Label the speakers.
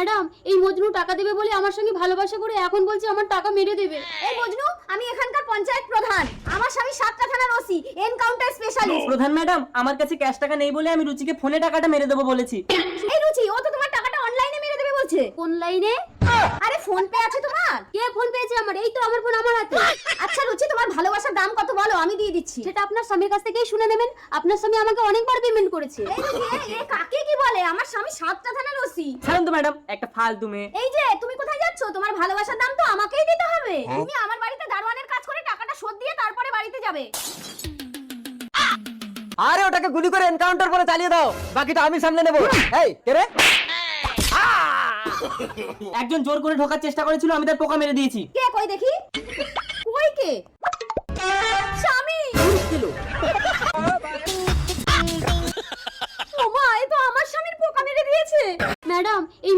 Speaker 1: Madam এই মজনু টাকা দেবে বলে আমার সঙ্গে ভালোবাসা করে এখন বলছে আমার টাকা মেরে দেবে।
Speaker 2: এই মজনু, আমি এখানকার পঞ্চায়েত প্রধান। আমার স্বামী 7টা থানার ওসি, এনকাউন্টার স্পেশালিস্ট।
Speaker 3: প্রধান ম্যাডাম, আমার কাছে ক্যাশ টাকা নেই বলে আমি রুচিকে ফোনে টাকাটা মেরে দেবো বলেছি।
Speaker 2: এই রুচি, ও তো তোমার টাকাটা অনলাইনে মেরে দেবে বলছে।
Speaker 1: কোন লাইনে?
Speaker 2: আরে ফোন পে আছে তোমার?
Speaker 1: কে ফোন পেয়েছে আমার? এই তো আমার ফোন আমার হাতে।
Speaker 2: আচ্ছা রুচি, তোমার ভালোবাসার দাম কত বলো, আমি দিয়ে দিচ্ছি।
Speaker 1: সেটা আপনার স্বামীর কাছ থেকেই শুনে নেবেন। আপনার স্বামী আমাকে অনেকবার পেমেন্ট করেছে।
Speaker 2: এই রুচি, এ কাকে কি বলে? আমার স্বামী 7টা থানার ওসি।
Speaker 3: ছাড়ুন তো ম্যাডাম, একটা ফালতু মেয়ে।
Speaker 2: এই যে তুমি কোথায় যাচ্ছ? তোমার ভালোবাসার দাম তো আমাকেই দিতে হবে। তুমি আমার বাড়িতে দারোয়ানের কাজ করে টাকাটা শোধ দিয়ে তারপরে বাড়িতে যাবে।
Speaker 4: আরে ওটাকে গুলি করে এনকাউন্টার করে চালিয়ে দাও, বাকিটা আমি সামলে নেব। এই কে রে?
Speaker 3: একজন জোর করে ঢোকার চেষ্টা করেছিল, আমি তার পোকা মেরে দিয়েছি।
Speaker 2: কে? কই দেখি। কই কে? স্বামী। ওমা, এ তো আমার স্বামীর পোকা মেরে দিয়েছে।
Speaker 1: ম্যাডাম এই